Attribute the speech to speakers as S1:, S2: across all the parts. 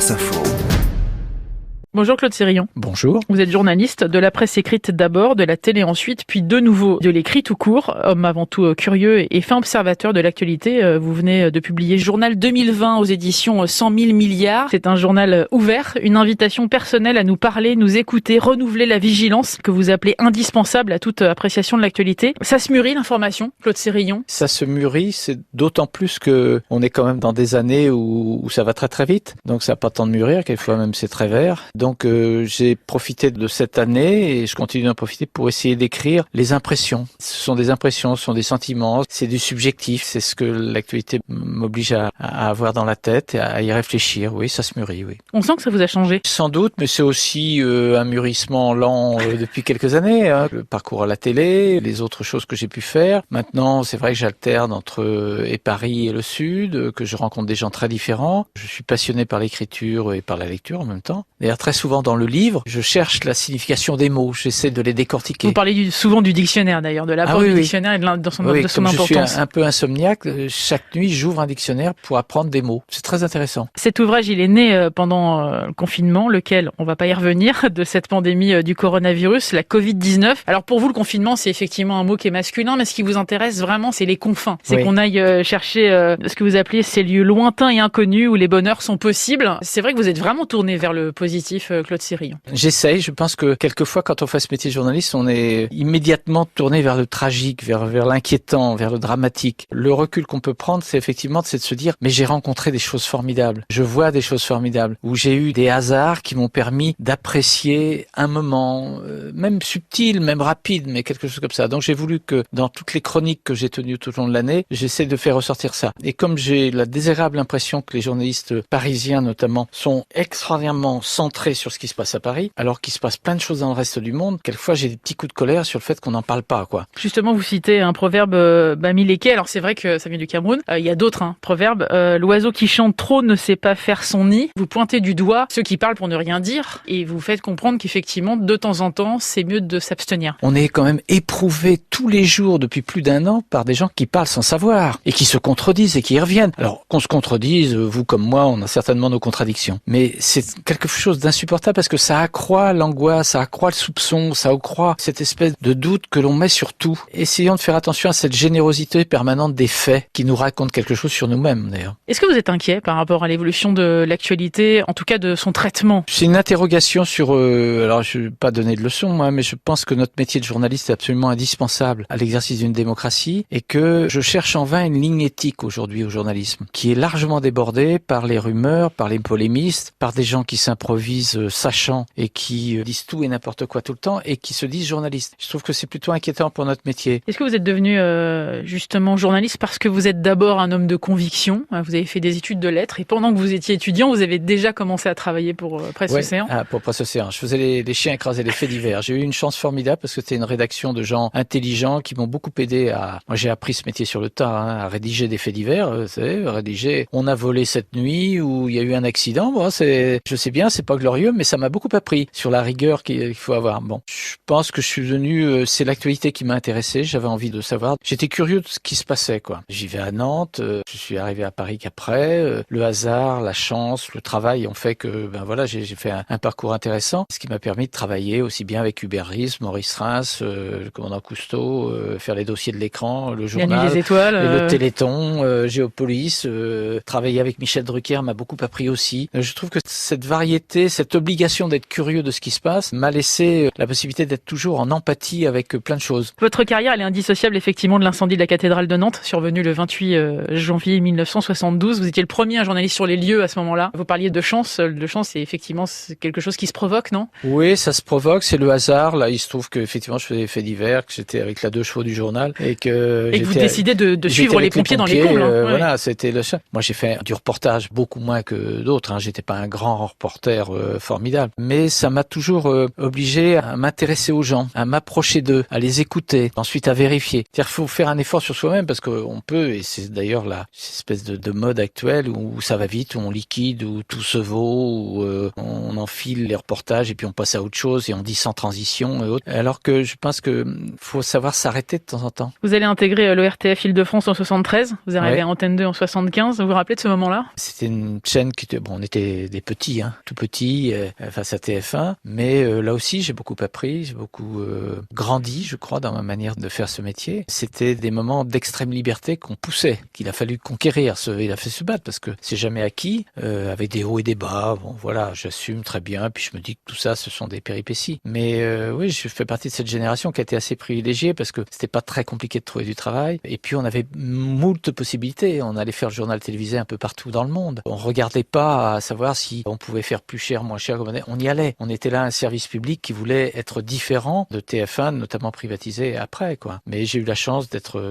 S1: France Info.
S2: Bonjour Claude Sérillon.
S3: Bonjour.
S2: Vous êtes journaliste de la presse écrite d'abord, de la télé ensuite, puis de nouveau de l'écrit tout court. Homme avant tout curieux et fin observateur de l'actualité, vous venez de publier Journal 2020 aux éditions 100 000 milliards. C'est un journal ouvert, une invitation personnelle à nous parler, nous écouter, renouveler la vigilance que vous appelez indispensable à toute appréciation de l'actualité. Ça se mûrit l'information, Claude Sérillon?
S3: Ça se mûrit, c'est d'autant plus que on est quand même dans des années où ça va très très vite. Donc ça n'a pas tant de mûrir, quelquefois même c'est très vert. Donc j'ai profité de cette année et je continue d'en profiter pour essayer d'écrire les impressions. Ce sont des impressions, ce sont des sentiments, c'est du subjectif, c'est ce que l'actualité m'oblige à avoir dans la tête et à y réfléchir. Oui, ça se mûrit, oui.
S2: On sent que ça vous a changé.
S3: Sans doute, mais c'est aussi un mûrissement lent depuis quelques années. Le parcours à la télé, les autres choses que j'ai pu faire. Maintenant, c'est vrai que j'alterne entre Paris et le Sud, que je rencontre des gens très différents. Je suis passionné par l'écriture et par la lecture en même temps. D'ailleurs, très souvent dans le livre, je cherche la signification des mots, j'essaie de les décortiquer.
S2: Vous parlez souvent du dictionnaire d'ailleurs, de l'apport du dictionnaire et de son importance.
S3: Je suis un peu insomniaque, chaque nuit j'ouvre un dictionnaire pour apprendre des mots. C'est très intéressant.
S2: Cet ouvrage, il est né pendant le confinement, lequel, on va pas y revenir, de cette pandémie du coronavirus, la Covid-19. Alors pour vous, le confinement, c'est effectivement un mot qui est masculin, mais ce qui vous intéresse vraiment, c'est les confins. C'est qu'on aille chercher ce que vous appelez ces lieux lointains et inconnus où les bonheurs sont possibles. C'est vrai que vous êtes vraiment tourné vers le positif, Claude Sérillon.
S3: J'essaye, je pense que quelquefois quand on fait ce métier de journaliste, on est immédiatement tourné vers le tragique, vers l'inquiétant, vers le dramatique. Le recul qu'on peut prendre, c'est effectivement de se dire mais j'ai rencontré des choses formidables. Je vois des choses formidables où j'ai eu des hasards qui m'ont permis d'apprécier un moment, même subtil, même rapide, mais quelque chose comme ça. Donc j'ai voulu que dans toutes les chroniques que j'ai tenues tout au long de l'année, j'essaie de faire ressortir ça. Et comme j'ai la désagréable impression que les journalistes parisiens notamment sont extraordinairement centrés sur ce qui se passe à Paris, alors qu'il se passe plein de choses dans le reste du monde, quelquefois j'ai des petits coups de colère sur le fait qu'on n'en parle pas, quoi.
S2: Justement, vous citez un proverbe bamileke, alors c'est vrai que ça vient du Cameroun, il y a d'autres proverbes, l'oiseau qui chante trop ne sait pas faire son nid. Vous pointez du doigt ceux qui parlent pour ne rien dire et vous faites comprendre qu'effectivement, de temps en temps, c'est mieux de s'abstenir.
S3: On est quand même éprouvé tous les jours depuis plus d'un an par des gens qui parlent sans savoir et qui se contredisent et qui y reviennent. Alors qu'on se contredise, vous comme moi, on a certainement nos contradictions, mais c'est quelque chose d'insupportable parce que ça accroît l'angoisse, ça accroît le soupçon, ça accroît cette espèce de doute que l'on met sur tout. Essayons de faire attention à cette générosité permanente des faits qui nous racontent quelque chose sur nous-mêmes d'ailleurs.
S2: Est-ce que vous êtes inquiet par rapport à l'évolution de l'actualité, en tout cas de son traitement?
S3: C'est une interrogation sur... alors je ne vais pas donner de leçons moi, mais je pense que notre métier de journaliste est absolument indispensable à l'exercice d'une démocratie et que je cherche en vain une ligne éthique aujourd'hui au journalisme qui est largement débordée par les rumeurs, par les polémistes, par des gens qui s'improvisent sachants et qui disent tout et n'importe quoi tout le temps et qui se disent journalistes. Je trouve que c'est plutôt inquiétant pour notre métier.
S2: Est-ce que vous êtes devenu justement journaliste parce que vous êtes d'abord un homme de conviction? Vous avez fait des études de lettres et pendant que vous étiez étudiant, vous avez déjà commencé à travailler pour Presse Océan?
S3: Pour Presse Océan. Je faisais les chiens écraser les faits divers. J'ai eu une chance formidable parce que c'était une rédaction de gens intelligents qui m'ont beaucoup aidé à... Moi, j'ai appris ce métier sur le tas, à rédiger des faits divers. Vous savez, rédiger on a volé cette nuit ou il y a eu un accident. Bon, je sais bien, c'est pas glorieux, mais ça m'a beaucoup appris sur la rigueur qu'il faut avoir. Bon, je pense que je suis venu, c'est l'actualité qui m'a intéressé, j'avais envie de savoir. J'étais curieux de ce qui se passait, quoi. J'y vais à Nantes, je suis arrivé à Paris qu'après. Le hasard, la chance, le travail ont fait que, j'ai fait un parcours intéressant, ce qui m'a permis de travailler aussi bien avec Hubert Reeves, Maurice Reims, le commandant Cousteau, faire les dossiers de l'écran, le journal,
S2: La Nuit des Étoiles,
S3: le Téléthon, Géopolis, travailler avec Michel Drucker m'a beaucoup appris aussi. Je trouve que cette variété, cette obligation d'être curieux de ce qui se passe m'a laissé la possibilité d'être toujours en empathie avec plein de choses.
S2: Votre carrière, elle est indissociable effectivement de l'incendie de la cathédrale de Nantes, survenu le 28 janvier 1972. Vous étiez le premier journaliste sur les lieux à ce moment-là. Vous parliez de chance. De chance, c'est effectivement quelque chose qui se provoque, non?
S3: Oui, ça se provoque, c'est le hasard. Là, il se trouve qu'effectivement, je faisais des faits divers, que j'étais avec la 2 chevaux du journal et que
S2: vous décidez de suivre les pompiers dans les combles.
S3: Voilà, c'était le seul. Moi, j'ai fait du reportage beaucoup moins que d'autres. J'étais pas un grand reporter formidable. Mais ça m'a toujours obligé à m'intéresser aux gens, à m'approcher d'eux, à les écouter, ensuite à vérifier. C'est-à-dire qu'il faut faire un effort sur soi-même parce qu'on peut, et c'est d'ailleurs cette espèce de mode actuel où ça va vite, où on liquide, où tout se vaut, où on enfile les reportages et puis on passe à autre chose et on dit sans transition et autres. Alors que je pense que faut savoir s'arrêter de temps en temps.
S2: Vous allez intégrer l'ORTF Île-de-France en 73, vous arrivez à Antenne 2 en 75. Vous vous rappelez de ce moment-là?
S3: C'était une chaîne qui était, on était des petits, tout petits, face à TF1, mais là aussi j'ai beaucoup appris, j'ai beaucoup grandi, je crois, dans ma manière de faire ce métier. C'était des moments d'extrême liberté qu'on poussait, qu'il a fallu conquérir. Il a fait se battre parce que c'est jamais acquis, avec des hauts et des bas. Bon, voilà, j'assume très bien, puis je me dis que tout ça, ce sont des péripéties. Mais oui, je fais partie de cette génération qui a été assez privilégiée parce que c'était pas très compliqué de trouver du travail. Et puis on avait moult possibilités. On allait faire le journal télévisé un peu partout dans le monde. On regardait pas à savoir si on pouvait faire plus cher, moins cher. On y allait. On était là un service public qui voulait être différent de TF1, notamment privatisé après, quoi. Mais j'ai eu la chance d'être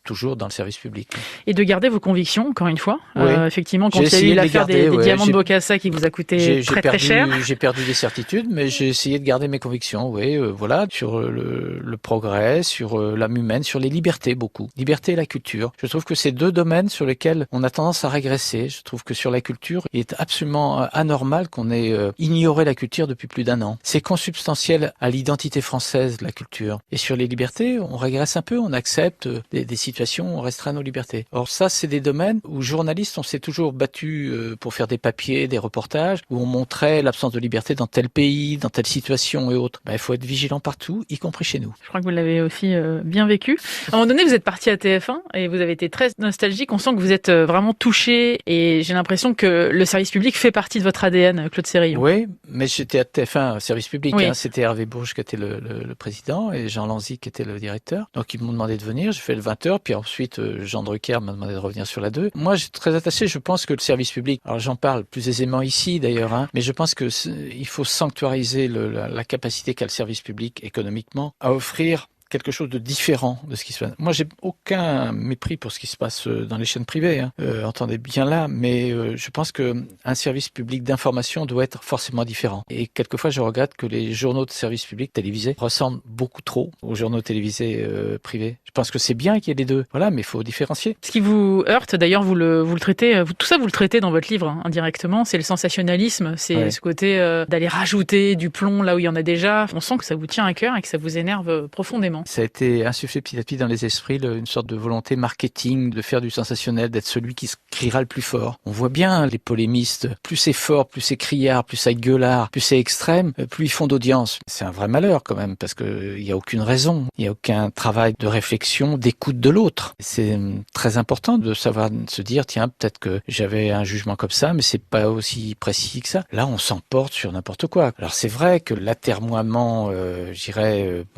S3: toujours dans le service public.
S2: Et de garder vos convictions, encore une fois.
S3: Oui.
S2: Effectivement, quand il y a eu l'affaire des diamants de Bokassa qui vous a coûté très cher.
S3: J'ai perdu des certitudes, mais j'ai essayé de garder mes convictions, voilà, sur le progrès, sur l'âme humaine, sur les libertés, beaucoup. Liberté et la culture. Je trouve que c'est deux domaines sur lesquels on a tendance à régresser. Je trouve que sur la culture, il est absolument anormal qu'on ait ignoré la culture depuis plus d'1 an. C'est consubstantiel à l'identité française, la culture. Et sur les libertés, on régresse un peu, on accepte des situations, on restreint nos libertés. Or ça, c'est des domaines où journalistes, on s'est toujours battu pour faire des papiers, des reportages, où on montrait l'absence de liberté dans tel pays, dans telle situation et autres. Il faut être vigilant partout, y compris chez nous.
S2: Je crois que vous l'avez aussi bien vécu. À un moment donné, vous êtes parti à TF1 et vous avez été très nostalgique. On sent que vous êtes vraiment touché et j'ai l'impression que le service public fait partie de votre ADN, Claude Sérillon.
S3: Oui, mais j'étais à TF1, service public.
S2: Oui.
S3: C'était Hervé Bourges qui était le président et Jean Lanzy qui était le directeur. Donc ils m'ont demandé de venir, j'ai fait le 20h, puis ensuite Jean Drucker m'a demandé de revenir sur la 2. Moi, j'ai très attaché, je pense que le service public, alors j'en parle plus aisément ici d'ailleurs, mais je pense que il faut sanctuariser la capacité qu'a le service public économiquement à offrir quelque chose de différent de ce qui se passe. Moi, j'ai aucun mépris pour ce qui se passe dans les chaînes privées, entendez bien là, mais je pense que un service public d'information doit être forcément différent. Et quelquefois, je regrette que les journaux de service public télévisés ressemblent beaucoup trop aux journaux télévisés privés. Je pense que c'est bien qu'il y ait les deux, voilà, mais il faut différencier.
S2: Ce qui vous heurte, d'ailleurs, vous le traitez, tout ça vous le traitez dans votre livre indirectement, c'est le sensationnalisme, c'est ce côté d'aller rajouter du plomb là où il y en a déjà. On sent que ça vous tient à cœur et que ça vous énerve profondément.
S3: Ça a été insufflé petit à petit dans les esprits, une sorte de volonté marketing, de faire du sensationnel, d'être celui qui criera le plus fort. On voit bien les polémistes, plus c'est fort, plus c'est criard, plus c'est gueulard, plus c'est extrême, plus ils font d'audience. C'est un vrai malheur quand même, parce que il y a aucune raison, il y a aucun travail de réflexion, d'écoute de l'autre. C'est très important de savoir se dire, tiens, peut-être que j'avais un jugement comme ça, mais c'est pas aussi précis que ça. Là, on s'emporte sur n'importe quoi. Alors c'est vrai que l'atermoiement,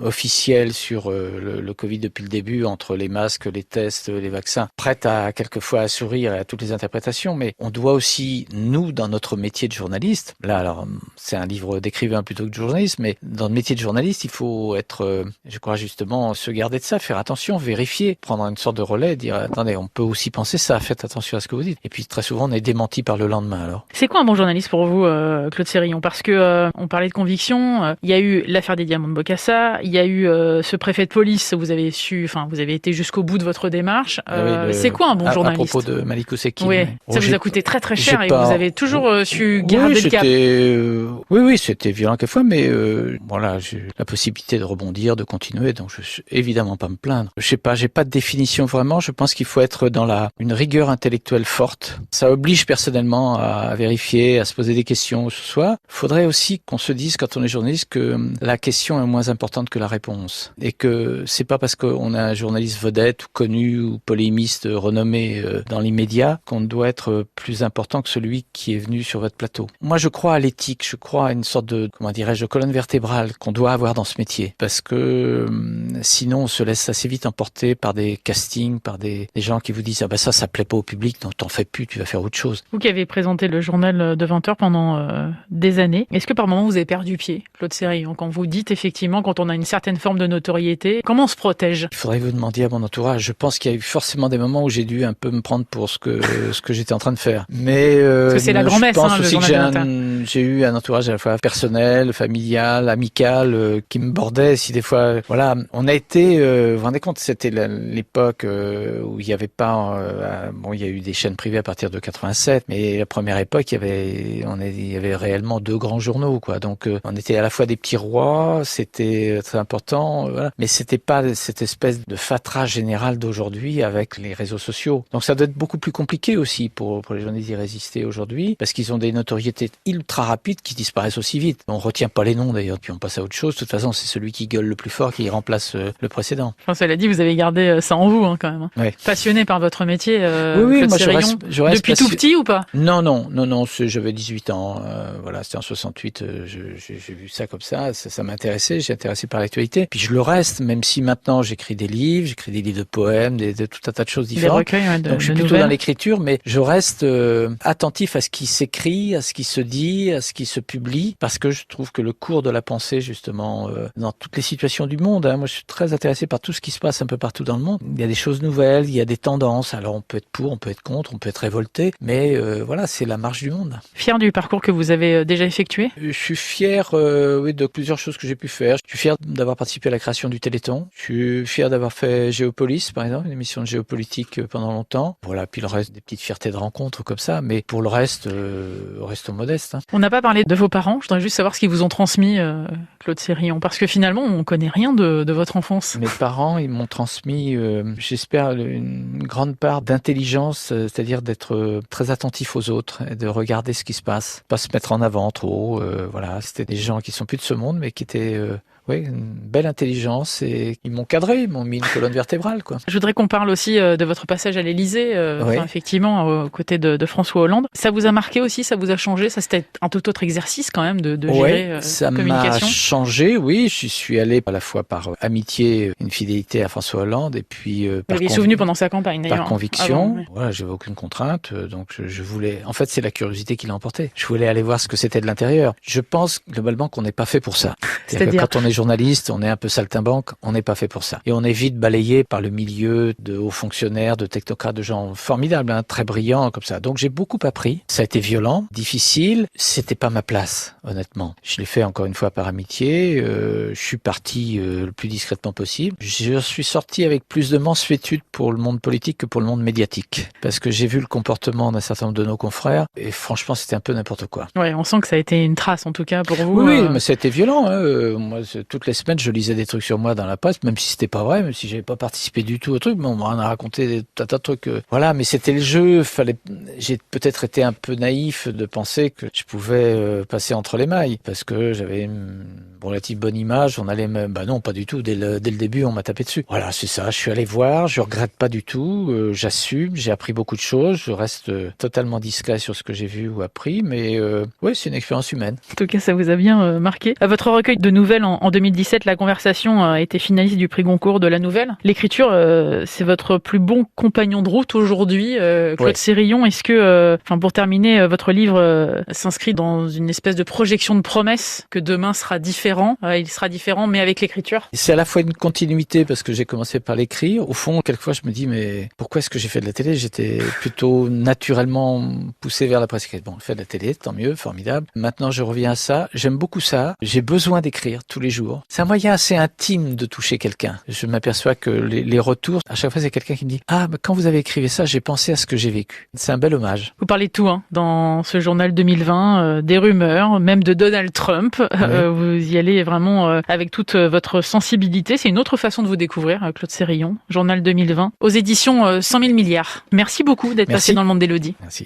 S3: officiel sur le Covid depuis le début, entre les masques, les tests, les vaccins, prête à quelquefois à sourire et à toutes les interprétations, mais on doit aussi, nous, dans notre métier de journaliste, là alors c'est un livre d'écrivain plutôt que de journaliste, mais dans le métier de journaliste, il faut être, je crois justement, se garder de ça, faire attention, vérifier, prendre une sorte de relais, dire attendez, on peut aussi penser ça, faites attention à ce que vous dites. Et puis très souvent on est démenti par le lendemain alors.
S2: C'est quoi un bon journaliste pour vous, Claude Sérillon? Parce que on parlait de conviction, il y a eu l'affaire des diamants de Bokassa, il y a eu ce préfet de police, vous avez été jusqu'au bout de votre démarche. C'est quoi un bon journaliste?
S3: À propos de Malik Oussekine.
S2: Oui, ça vous a coûté très très cher et vous avez toujours su garder le cap.
S3: Oui, c'était violent quelquefois, mais voilà, j'ai la possibilité de rebondir, de continuer, donc je suis évidemment pas me plaindre. Je sais pas, j'ai pas de définition vraiment. Je pense qu'il faut être dans une rigueur intellectuelle forte. Ça oblige personnellement à vérifier, à se poser des questions ce soir. Faudrait aussi qu'on se dise quand on est journaliste que la question est moins importante que la réponse et que c'est pas parce qu'on a un journaliste vedette ou connu ou polémiste renommé dans l'immédiat qu'on doit être plus important que celui qui est venu sur votre plateau. Moi, je crois à l'éthique, je crois à une sorte de, de colonne vertébrale qu'on doit avoir dans ce métier parce que sinon on se laisse assez vite emporter par des castings, par des gens qui vous disent ça plaît pas au public, donc t'en fais plus, tu vas faire autre chose.
S2: Vous qui avez présenté le journal de 20h pendant des années, est-ce que par moment vous avez perdu pied, Claude Sérillon, quand vous dites effectivement quand on a une certaine forme de notoriété notoriété. Comment on se protège?
S3: Il faudrait vous demander à mon entourage. Je pense qu'il y a eu forcément des moments où j'ai dû un peu me prendre pour ce que j'étais en train de faire. Mais
S2: parce que c'est la grand-messe,
S3: je pense
S2: le
S3: aussi que
S2: journal
S3: j'ai eu un entourage à la fois personnel, familial, amical, qui me bordait. Si des fois, voilà, on a été, vous vous rendez compte, c'était l'époque où il n'y avait pas, bon, il y a eu des chaînes privées à partir de 87, mais la première époque, il y avait réellement 2 grands journaux, quoi. Donc, on était à la fois des petits rois, c'était très important, voilà. Mais c'était pas cette espèce de fatras général d'aujourd'hui avec les réseaux sociaux. Donc, ça doit être beaucoup plus compliqué aussi pour les journalistes d'y résister aujourd'hui, parce qu'ils ont des notoriétés ultra rapides qui disparaissent aussi vite. On retient pas les noms d'ailleurs, puis on passe à autre chose. De toute façon, c'est celui qui gueule le plus fort qui remplace le précédent.
S2: Enfin, cela dit, vous avez gardé ça en vous, quand même.
S3: Ouais.
S2: Passionné par votre métier,
S3: oui,
S2: Claude
S3: moi
S2: Sérillon,
S3: je reste
S2: depuis tout petit ou pas?
S3: Non, j'avais 18 ans, voilà, c'était en 68, j'ai vu ça comme ça m'intéressait, j'ai intéressé par l'actualité. Puis je le reste, même si maintenant j'écris des livres de poèmes, de tout un tas de choses différentes.
S2: Des recueils,
S3: donc je suis plutôt dans l'écriture, mais je reste attentif à ce qui s'écrit, à ce qui se dit, à ce qui se publie, parce que je trouve que le cours de la pensée, justement, dans toutes les situations du monde, moi je suis très intéressé par tout ce qui se passe un peu partout dans le monde. Il y a des choses nouvelles, il y a des tendances, alors on peut être pour, on peut être contre, on peut être révolté, mais voilà, c'est la marche du monde.
S2: Fier du parcours que vous avez déjà effectué?
S3: Je suis fier de plusieurs choses que j'ai pu faire. Je suis fier d'avoir participé à la création du Téléthon. Je suis fier d'avoir fait Géopolis, par exemple, une émission de géopolitique pendant longtemps. Voilà, puis le reste, des petites fiertés de rencontres comme ça, mais pour le reste, restons modestes.
S2: On n'a pas parlé de vos parents, je voudrais juste savoir ce qu'ils vous ont transmis, Claude Sérillon, parce que finalement, on connaît rien de votre enfance.
S3: Mes parents, ils m'ont transmis, j'espère, une grande part d'intelligence, c'est-à-dire d'être très attentif aux autres et de regarder ce qui se passe, pas se mettre en avant trop. Voilà, c'était des gens qui sont plus de ce monde, mais qui étaient une belle intelligence et ils m'ont cadré, ils m'ont mis une colonne vertébrale, quoi.
S2: Je voudrais qu'on parle aussi de votre passage à l'Élysée, effectivement, aux côtés de François Hollande. Ça vous a marqué aussi, ça vous a changé? Ça, c'était un tout autre exercice quand même de gérer
S3: ça
S2: communication.
S3: m'a changé, oui. Je suis allé à la fois par amitié, une fidélité à François Hollande et puis
S2: vous l'avez souvenu pendant sa campagne d'ailleurs.
S3: Par conviction.
S2: Avant,
S3: Voilà, j'avais aucune contrainte, donc je voulais. En fait, c'est la curiosité qui l'a emporté. Je voulais aller voir ce que c'était de l'intérieur. Je pense globalement qu'on n'est pas fait pour ça. C'est-à-dire que quand on est journaliste, on est un peu saltimbanque, on n'est pas fait pour ça. Et on est vite balayé par le milieu de hauts fonctionnaires, de technocrates, de gens formidables, très brillants comme ça. Donc j'ai beaucoup appris. Ça a été violent, difficile. C'était pas ma place, honnêtement. Je l'ai fait encore une fois par amitié. Je suis parti le plus discrètement possible. Je suis sorti avec plus de mansuétude pour le monde politique que pour le monde médiatique. Parce que j'ai vu le comportement d'un certain nombre de nos confrères et franchement, c'était un peu n'importe quoi.
S2: Ouais, on sent que ça a été une trace en tout cas pour vous.
S3: Oui, mais ça a été violent. Moi, toutes les semaines, je lisais des trucs sur moi dans la presse, même si c'était pas vrai, même si j'avais pas participé du tout au truc, mais on m'en a raconté des tas de trucs. Voilà, mais c'était le jeu. J'ai peut-être été un peu naïf de penser que je pouvais passer entre les mailles, parce que j'avais une relative bonne image. On allait même, non, pas du tout. Dès le début, on m'a tapé dessus. Voilà, c'est ça. Je suis allé voir. Je regrette pas du tout. J'assume. J'ai appris beaucoup de choses. Je reste totalement discret sur ce que j'ai vu ou appris, mais c'est une expérience humaine.
S2: En tout cas, ça vous a bien marqué. À votre recueil de nouvelles en 2017, La Conversation a été finaliste du prix Goncourt de la nouvelle. L'écriture, c'est votre plus bon compagnon de route aujourd'hui, Claude Sérillon. Est-ce que, pour terminer, votre livre s'inscrit dans une espèce de projection de promesse que demain sera différent? Il sera différent, mais avec l'écriture.
S3: C'est à la fois une continuité parce que j'ai commencé par l'écrire. Au fond, quelquefois, je me dis, mais pourquoi est-ce que j'ai fait de la télé? J'étais plutôt naturellement poussé vers la presse écrite. Bon, je fais de la télé, tant mieux, formidable. Maintenant, je reviens à ça. J'aime beaucoup ça. J'ai besoin d'écrire tous les jours. C'est un moyen assez intime de toucher quelqu'un. Je m'aperçois que les retours, à chaque fois, c'est quelqu'un qui me dit, quand vous avez écrit ça, j'ai pensé à ce que j'ai vécu. C'est un bel hommage.
S2: Vous parlez de tout, dans ce journal 2020, des rumeurs, même de Donald Trump. Vous y allez vraiment avec toute votre sensibilité. C'est une autre façon de vous découvrir, Claude Sérillon. Journal 2020, aux éditions 100 000 milliards. Merci beaucoup d'être passé dans le monde d'Élodie.
S3: Merci.